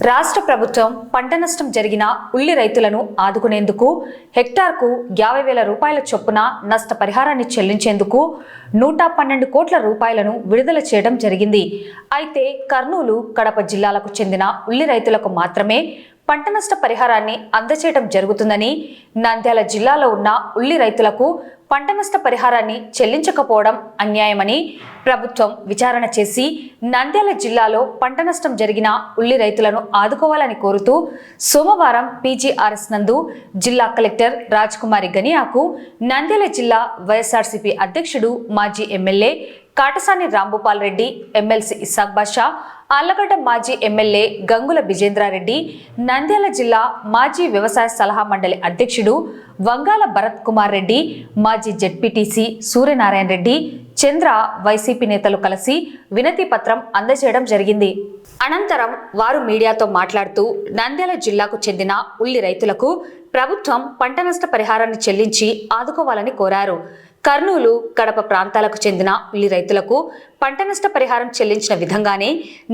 రాష్ట్ర ప్రభుత్వం పంట నష్టం జరిగిన ఉల్లి రైతులను ఆదుకునేందుకు హెక్టార్కు 50,000 రూపాయల చొప్పున నష్టపరిహారాన్ని చెల్లించేందుకు 112 కోట్ల రూపాయలను విడుదల చేయడం జరిగింది. అయితే కర్నూలు, కడప జిల్లాలకు చెందిన ఉల్లి రైతులకు మాత్రమే పంట నష్ట పరిహారాన్ని అందజేయడం జరుగుతుందని, నంద్యాల జిల్లాలో ఉన్న ఉల్లి రైతులకు పంట నష్ట పరిహారాన్ని చెల్లించకపోవడం అన్యాయమని ప్రభుత్వం విచారణ చేసి నంద్యాల జిల్లాలో పంట నష్టం జరిగిన ఉల్లి రైతులను ఆదుకోవాలని కోరుతూ సోమవారం పీజీఆర్ఎస్ నందు జిల్లా కలెక్టర్ రాజ్కుమారి గనియాకు నంద్యాల జిల్లా వైఎస్ఆర్సీపీ అధ్యక్షుడు, మాజీ ఎమ్మెల్యే కాటసాని రాంభూపాల్ రెడ్డి, ఎమ్మెల్సీ ఇస్సాక్ బాషా, ఆళ్లగడ్డ మాజీ ఎమ్మెల్యే గంగుల విజేంద్రారెడ్డి, నంద్యాల జిల్లా మాజీ వ్యవసాయ సలహా మండలి అధ్యక్షుడు వంగాల భరత్ కుమార్ రెడ్డి, మాజీ జెడ్పీటీసీ సూర్యనారాయణ రెడ్డి, చంద్ర వైసీపీ నేతలు కలిసి వినతి పత్రం అందజేయడం జరిగింది. అనంతరం వారు మీడియాతో మాట్లాడుతూ నంద్యాల జిల్లాకు చెందిన ఉల్లి రైతులకు ప్రభుత్వం పంట నష్ట పరిహారాన్ని చెల్లించి ఆదుకోవాలని కోరారు. కర్నూలు, కడప ప్రాంతాలకు చెందిన ఉల్లి రైతులకు పంట నష్ట పరిహారం చెల్లించిన విధంగానే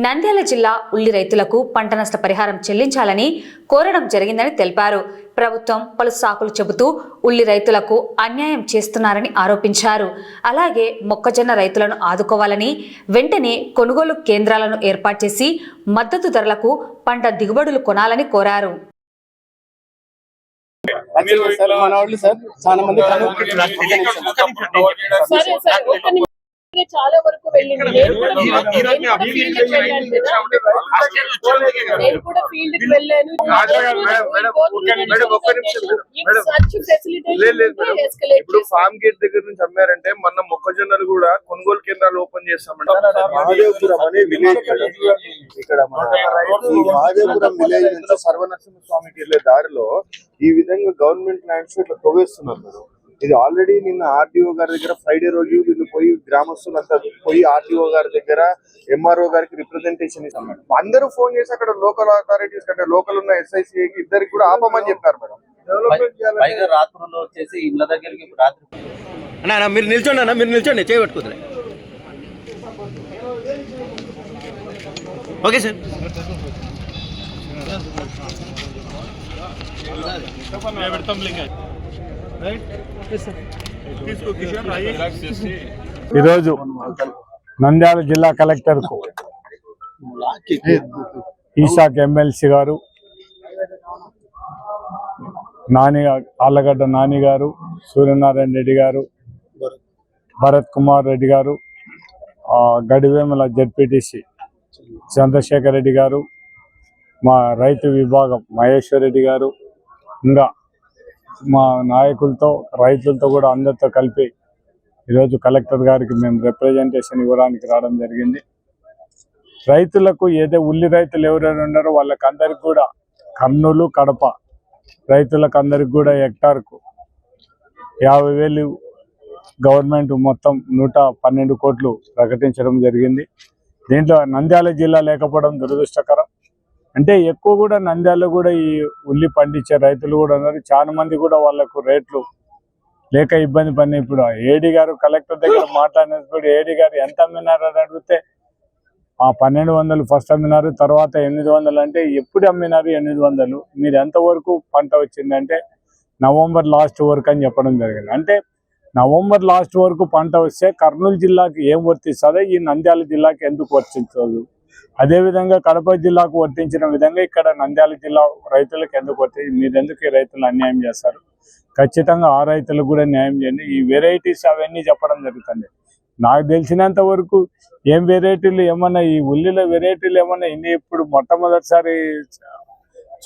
నంద్యాల జిల్లా ఉల్లి రైతులకు పంట నష్ట పరిహారం చెల్లించాలని కోరడం జరిగిందని తెలిపారు. ప్రభుత్వం పలు సాకులు చెబుతూ ఉల్లి రైతులకు అన్యాయం చేస్తున్నారని ఆరోపించారు. అలాగే మొక్కజొన్న రైతులను ఆదుకోవాలని, వెంటనే కొనుగోలు కేంద్రాలను ఏర్పాటు చేసి మద్దతు ధరలకు పంట దిగుబడులు కొనాలని కోరారు. చాలా వరకు వెళ్ళింది. నేను కూడా ఫీల్డ్ కి వెళ్ళాను. ఇప్పుడు ఫార్మ్ గేట్ దగ్గర నుంచి అమ్మారంటే మొన్న మొక్కజొన్నలు కూడా కొనుగోలు కేంద్రాలు ఓపెన్ చేస్తామంటే మహాదేవపురం అనే విలేజ్ ఇక్కడ మహాదేవపురం విలేజ్ నుంచి సర్వనరసింహ స్వామికి వెళ్లే దారిలో ఈ విధంగా గవర్నమెంట్ ల్యాండ్స్ ఇట్లా తవ్వేస్తున్నారు. ఇది ఆల్రెడీ నిన్న ఆర్డీఓ గారి దగ్గర ఫ్రైడే రోజు వీళ్ళు పోయి గ్రామస్తులంతా పోయి ఆర్డీఓ గారి దగ్గర ఎంఆర్ఓ గారికి రిప్రజెంటేషన్ ఇస్తాం మేడం. అందరూ ఫోన్ చేసి అక్కడ లోకల్ అథారిటీస్ కంటే లోకల్ ఉన్న ఎస్ఐసి ఇద్దరికి కూడా ఆపమని చెప్పారు మేడం. రాత్రుల్లో వచ్చేసి ఇళ్ళ దగ్గరికి రాత్రి మీరు నిల్చోండి చేయబట్టుకుంటారు. Okay sir. ఈరోజు నంద్యాల జిల్లా కలెక్టర్ కు ఇస్సాక్ ఎమ్మెల్సీ గారు, ఆళ్లగడ్డ నాని గారు, సూర్యనారాయణ రెడ్డి గారు, భరత్ కుమార్ రెడ్డి గారు, గడివేముల జెడ్పీటీసీ చంద్రశేఖర్ రెడ్డి గారు, మా రైతు విభాగం మహేశ్వర్ రెడ్డి గారు, ఇంకా మా నాయకులతో, రైతులతో కూడా అందరితో కలిపి ఈరోజు కలెక్టర్ గారికి మేము రిప్రజెంటేషన్ ఇవ్వడానికి రావడం జరిగింది. రైతులకు ఏదో ఉల్లి రైతులు ఎవరైనా ఉన్నారో వాళ్ళకందరికి కూడా కర్నూలు, కడప రైతులకు అందరికి కూడా హెక్టార్కు 50,000 గవర్నమెంట్ మొత్తం 112 కోట్లు ప్రకటించడం జరిగింది. దీంట్లో నంద్యాల జిల్లా లేకపోవడం దురదృష్టకరం. అంటే ఎక్కువ కూడా నంద్యాలలో కూడా ఈ ఉల్లి పండించే రైతులు కూడా ఉన్నారు. చాలా మంది కూడా వాళ్ళకు రేట్లు లేక ఇబ్బంది పడిన. ఇప్పుడు ఏడీ గారు కలెక్టర్ దగ్గర మాట్లాడినప్పుడు ఏడీ గారు ఎంత అమ్మినారు అని అడిగితే 1200 ఫస్ట్ అమ్మినారు, తర్వాత 800 అంటే ఎప్పుడు అమ్మినారు 800, మీరు ఎంతవరకు పంట వచ్చిందంటే నవంబర్ లాస్ట్ వరకు అని చెప్పడం జరిగింది. అంటే నవంబర్ లాస్ట్ వరకు పంట వస్తే కర్నూలు జిల్లాకి ఏం వర్తిస్తుందో ఈ నంద్యాల జిల్లాకి ఎందుకు వర్తించదు? అదేవిధంగా కడప జిల్లాకు వర్తించిన విధంగా ఇక్కడ నంద్యాల జిల్లా రైతులకు ఎందుకు వర్తించి మీరు ఎందుకు ఈ రైతులు అన్యాయం చేస్తారు? ఖచ్చితంగా ఆ రైతులకు కూడా న్యాయం చేయండి. ఈ వెరైటీస్ అవన్నీ చెప్పడం జరుగుతుంది. నాకు తెలిసినంత వరకు ఏం వెరైటీలు ఏమన్నా ఈ ఉల్లిలో వెరైటీలు ఏమన్నా ఇన్ని ఇప్పుడు మొట్టమొదటిసారి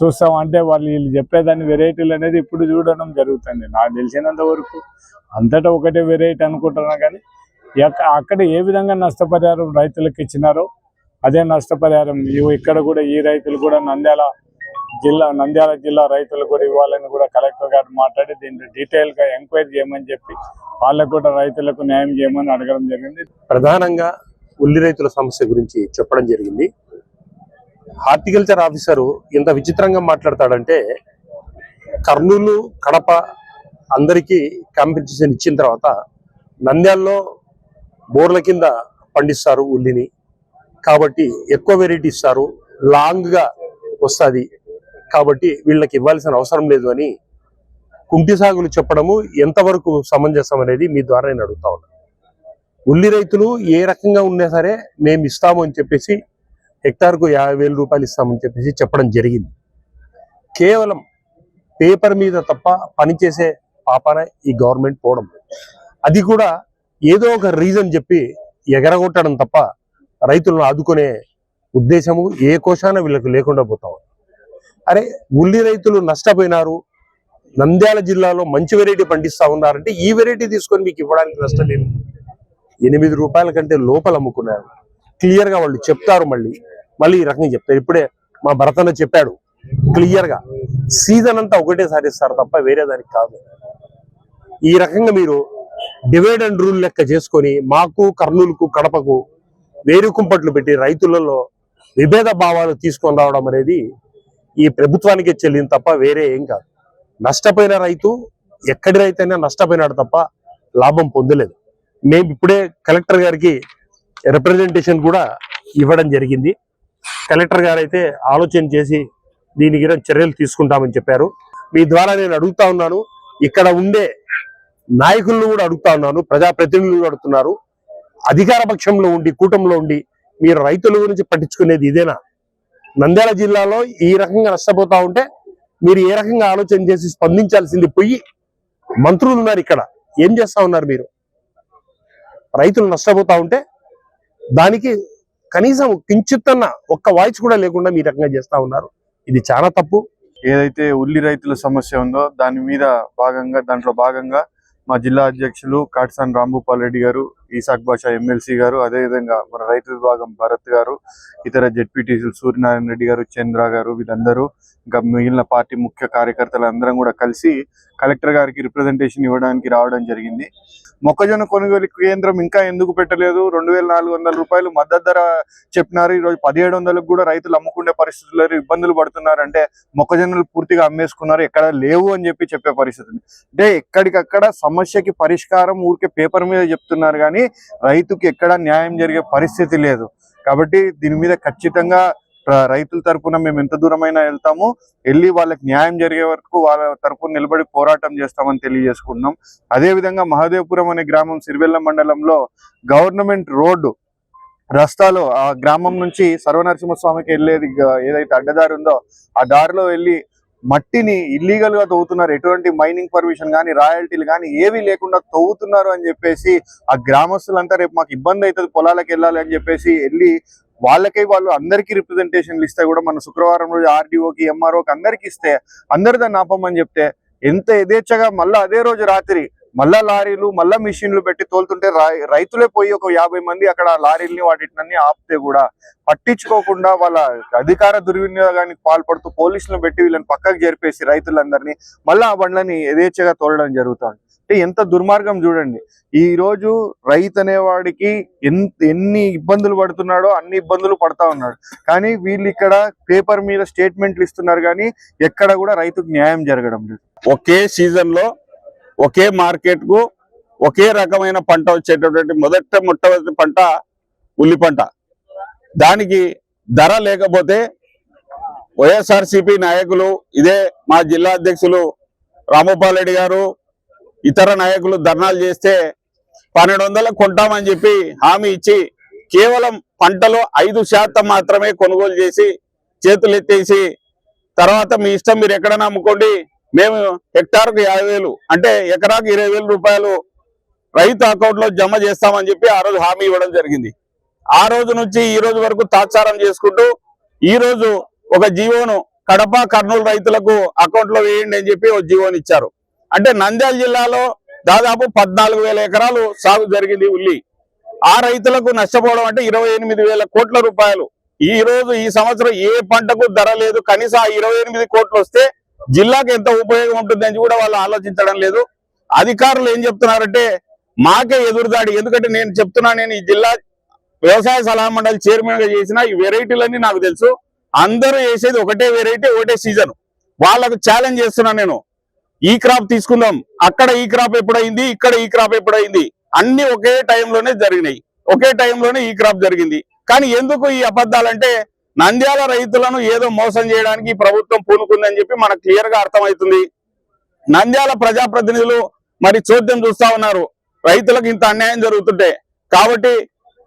చూస్తాం. అంటే వీళ్ళు చెప్పేదాన్ని వెరైటీలు అనేది ఇప్పుడు చూడడం జరుగుతుంది. నాకు తెలిసినంత వరకు అంతటా ఒకటే వెరైటీ అనుకుంటున్నా, కానీ అక్కడ ఏ విధంగా నష్టపరిహారం రైతులకు ఇచ్చినారో అదే నష్టపరిహారం ఇక్కడ కూడా ఈ రైతులు కూడా నంద్యాల జిల్లా రైతులు కూడా ఇవ్వాలని కూడా కలెక్టర్ గారు మాట్లాడి దీన్ని డీటెయిల్గా ఎంక్వైరీ చేయమని చెప్పి వాళ్ళకు కూడా రైతులకు న్యాయం చేయమని అడగడం జరిగింది. ప్రధానంగా ఉల్లి రైతుల సమస్య గురించి చెప్పడం జరిగింది. హార్టికల్చర్ ఆఫీసరు ఎంత విచిత్రంగా మాట్లాడతాడంటే కర్నూలు, కడప అందరికీ కాంపెన్సేషన్ ఇచ్చిన తర్వాత నంద్యాలలో బోర్ల కింద పండిస్తారు ఉల్లిని, కాబట్టి ఎక్కువ వెరైటీ ఇస్తారు, లాంగ్ గా వస్తుంది కాబట్టి వీళ్ళకి ఇవ్వాల్సిన అవసరం లేదు అని కుంటి సాగులు చెప్పడము ఎంతవరకు సమంజసం అనేది మీ ద్వారా నేను అడుగుతా ఉన్నాను. ఉల్లి రైతులు ఏ రకంగా ఉన్నా సరే మేము ఇస్తాము అని చెప్పేసి హెక్టార్కు 50,000 రూపాయలు ఇస్తామని చెప్పేసి చెప్పడం జరిగింది. కేవలం పేపర్ మీద తప్ప పనిచేసే పాపన ఈ గవర్నమెంట్ పోవడం, అది కూడా ఏదో ఒక రీజన్ చెప్పి ఎగరగొట్టడం తప్ప రైతులను ఆదుకునే ఉద్దేశము ఏ కోశాన వీళ్ళకు లేకుండా పోతాం. అరే ఉల్లి రైతులు నష్టపోయినారు, నంద్యాల జిల్లాలో మంచి వెరైటీ పండిస్తా ఉన్నారంటే ఈ వెరైటీ తీసుకొని మీకు ఇవ్వడానికి నష్టం లేదు. 8 రూపాయల కంటే లోపల అమ్ముకున్నారు. క్లియర్ గా వాళ్ళు చెప్తారు, మళ్ళీ ఈ రకంగా చెప్తారు. ఇప్పుడే మా భరతన్న చెప్పాడు క్లియర్ గా, సీజన్ అంతా ఒకటేసారి ఇస్తారు తప్ప వేరే దానికి కాదు. ఈ రకంగా మీరు డివైడ్ అండ్ రూల్ లెక్క చేసుకొని మాకు కర్నూలుకు కడపకు వేరుకుంపట్లు పెట్టి రైతులలో విభేద భావాలు తీసుకొని రావడం అనేది ఈ ప్రభుత్వానికే చెల్లింది తప్ప వేరే ఏం కాదు. నష్టపోయిన రైతు ఎక్కడి రైతు అయినా నష్టపోయినాడు తప్ప లాభం పొందలేదు. మేము ఇప్పుడే కలెక్టర్ గారికి రిప్రజెంటేషన్ కూడా ఇవ్వడం జరిగింది. కలెక్టర్ గారు అయితే ఆలోచన చేసి దీనికి చర్యలు తీసుకుంటామని చెప్పారు. మీ ద్వారా నేను అడుగుతా ఉన్నాను, ఇక్కడ ఉండే నాయకులను కూడా అడుగుతా ఉన్నాను, ప్రజాప్రతినిధులు అడుగుతున్నారు. అధికార పక్షంలో ఉండి కూటమిలో ఉండి మీరు రైతుల గురించి పట్టించుకునేది ఇదేనా? నంద్యాల జిల్లాలో ఈ రకంగా నష్టపోతా ఉంటే మీరు ఏ రకంగా ఆలోచన చేసి స్పందించాల్సింది పోయి మంత్రులు ఉన్నారు ఇక్కడ, ఏం చేస్తా ఉన్నారు మీరు? రైతులు నష్టపోతా ఉంటే దానికి కనీసం కించిత్తన్న ఒక్క వాయిస్ కూడా లేకుండా మీ రకంగా చేస్తా ఉన్నారు. ఇది చాలా తప్పు. ఏదైతే ఉల్లి రైతుల సమస్య ఉందో దాంట్లో భాగంగా మా జిల్లా అధ్యక్షులు కాటసాని రాంభూపాల్ రెడ్డి గారు, ఈసాక్ బాషా ఎమ్మెల్సీ గారు, అదేవిధంగా మన రైతు విభాగం భరత్ గారు, ఇతర జెడ్పీటీసీలు సూర్యనారాయణ రెడ్డి గారు, చంద్ర గారు, వీళ్ళందరూ ఇంకా మిగిలిన పార్టీ ముఖ్య కార్యకర్తలు అందరం కూడా కలిసి కలెక్టర్ గారికి రిప్రజెంటేషన్ ఇవ్వడానికి రావడం జరిగింది. మొక్కజొన్న కొనుగోలు కేంద్రం ఇంకా ఎందుకు పెట్టలేదు? 2,400 రూపాయలు మద్దతు ధర చెప్పినారు. ఈరోజు 1,700కు కూడా రైతులు అమ్ముకునే పరిస్థితులు ఇబ్బందులు పడుతున్నారు. అంటే మొక్కజొన్నలు పూర్తిగా అమ్మేసుకున్నారు, ఎక్కడ లేవు అని చెప్పే పరిస్థితి. అంటే ఎక్కడికక్కడ సమస్యకి పరిష్కారం ఊరికే పేపర్ మీద చెప్తున్నారు కానీ రైతుకి ఎక్కడ న్యాయం జరిగే పరిస్థితి లేదు. కాబట్టి దీని మీద ఖచ్చితంగా రైతుల తరపున మేము ఎంత దూరమైనా వెళ్తాము, వెళ్ళి వాళ్ళకి న్యాయం జరిగే వరకు వాళ్ళ తరపున నిలబడి పోరాటం చేస్తామని తెలియజేసుకుంటున్నాం. అదేవిధంగా మహదేవపురం అనే గ్రామం సిరివెల్ల మండలంలో గవర్నమెంట్ రోడ్డు రస్తాలో ఆ గ్రామం నుంచి సర్వనరసింహస్వామికి వెళ్ళేది ఏదైతే అడ్డదారి ఉందో ఆ దారిలో వెళ్ళి మట్టిని ఇల్లీగల్ గా తవ్వుతున్నారు. ఎటువంటి మైనింగ్ పర్మిషన్ కానీ రాయల్టీలు కానీ ఏవి లేకుండా తవ్వుతున్నారు అని చెప్పేసి ఆ గ్రామస్తులంతా రేపు మాకు ఇబ్బంది అవుతుంది పొలాలకు వెళ్ళాలి అని చెప్పేసి వెళ్ళి వాళ్ళు అందరికీ రిప్రజెంటేషన్లు ఇస్తే కూడా మన శుక్రవారం రోజు ఆర్డీఓకి ఎంఆర్ఓకి అందరికి ఇస్తే అందరు దాన్ని ఆపమని చెప్తే ఎంత యథేచ్ఛగా మళ్ళీ అదే రోజు రాత్రి మళ్ళా లారీలు మళ్ళా మిషన్లు పెట్టి తోలుతుంటే రైతులే పోయి ఒక 50 మంది అక్కడ లారీల్ని వాటిని ఆపితే కూడా పట్టించుకోకుండా వాళ్ళ అధికార దుర్వినియోగానికి పాల్పడుతూ పోలీసులను పెట్టి వీళ్ళని పక్కకు జరిపేసి రైతులందరినీ మళ్ళా ఆ బండ్లని యథేచ్ఛగా తోలడం జరుగుతుంది. అంటే ఎంత దుర్మార్గం చూడండి. ఈ రోజు రైతు అనేవాడికి ఎన్ని ఇబ్బందులు పడుతున్నాడో అన్ని ఇబ్బందులు పడతా ఉన్నాడు. కానీ వీళ్ళు ఇక్కడ పేపర్ మీద స్టేట్మెంట్లు ఇస్తున్నారు కానీ ఎక్కడ కూడా రైతుకు న్యాయం జరగడం లేదు. ఒకే సీజన్ లో ఒకే మార్కెట్ కు ఒకే రకమైన పంట వచ్చేటటువంటి మొట్టమొదటి పంట ఉల్లి పంట. దానికి ధర లేకపోతే వైఎస్ఆర్సీపీ నాయకులు, ఇదే మా జిల్లా అధ్యక్షులు రాంభూపాల్ రెడ్డి గారు, ఇతర నాయకులు ధర్నాలు చేస్తే 1200 కొంటామని చెప్పి హామీ ఇచ్చి కేవలం పంటలో 5% మాత్రమే కొనుగోలు చేసి చేతులు ఎత్తేసి తర్వాత మీ ఇష్టం మీరు ఎక్కడైనా అమ్ముకోండి, మేము హెక్టార్కు 50,000 అంటే ఎకరాకు 20,000 రూపాయలు రైతు అకౌంట్ లో జమ చేస్తామని చెప్పి ఆ రోజు హామీ ఇవ్వడం జరిగింది. ఆ రోజు నుంచి ఈ రోజు వరకు తాత్సారం చేసుకుంటూ ఈ రోజు ఒక జీవోను కడప కర్నూలు రైతులకు అకౌంట్ లో వేయండి అని చెప్పి ఒక జీవోని ఇచ్చారు. అంటే నంద్యాల జిల్లాలో దాదాపు 14,000 ఎకరాలు సాగు జరిగింది ఉల్లి. ఆ రైతులకు నష్టపోవడం అంటే 28,000 కోట్ల రూపాయలు. ఈ రోజు ఈ సంవత్సరం ఏ పంటకు ధర లేదు. కనీసం ఆ 28 కోట్లు వస్తే జిల్లాకు ఎంత ఉపయోగం ఉంటుందని కూడా వాళ్ళు ఆలోచించడం లేదు. అధికారులు ఏం చెప్తున్నారంటే మాకే ఎదురుదాడి. ఎందుకంటే నేను చెప్తున్నా, నేను ఈ జిల్లా వ్యవసాయ సలహా మండలి చైర్మన్ గా చేసిన ఈ వెరైటీలన్నీ నాకు తెలుసు. అందరూ వేసేది ఒకటే వెరైటీ, ఒకటే సీజన్. వాళ్ళకు ఛాలెంజ్ చేస్తున్నా నేను, ఈ క్రాప్ తీసుకుందాం, అక్కడ ఈ క్రాప్ ఎప్పుడైంది, ఇక్కడ ఈ క్రాప్ ఎప్పుడైంది, అన్ని ఒకే టైంలోనే జరిగినాయి, ఒకే టైంలోనే ఈ క్రాప్ జరిగింది. కానీ ఎందుకు ఈ అబద్ధాలంటే నంద్యాల రైతులను ఏదో మోసం చేయడానికి ఈ ప్రభుత్వం పూనుకుందని చెప్పి మనకు క్లియర్ గా అర్థమవుతుంది. నంద్యాల ప్రజాప్రతినిధులు మరి చోద్యం చూస్తా ఉన్నారు రైతులకు ఇంత అన్యాయం జరుగుతుంటే. కాబట్టి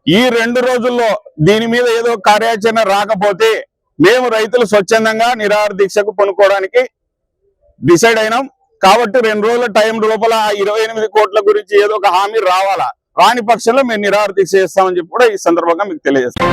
ఈ 2 రోజుల్లో దీని మీద ఏదో కార్యాచరణ రాకపోతే మేము రైతులు స్వచ్ఛందంగా నిరాహార దీక్షకు పూనుకోవడానికి డిసైడ్ అయినాం. కాబట్టి 2 రోజుల టైం లోపల 28 కోట్ల గురించి ఏదో ఒక హామీ రావాలా. రాని పక్షంలో మేము నిరాహార దీక్ష చేస్తామని చెప్పి కూడా ఈ సందర్భంగా మీకు తెలియజేస్తాం.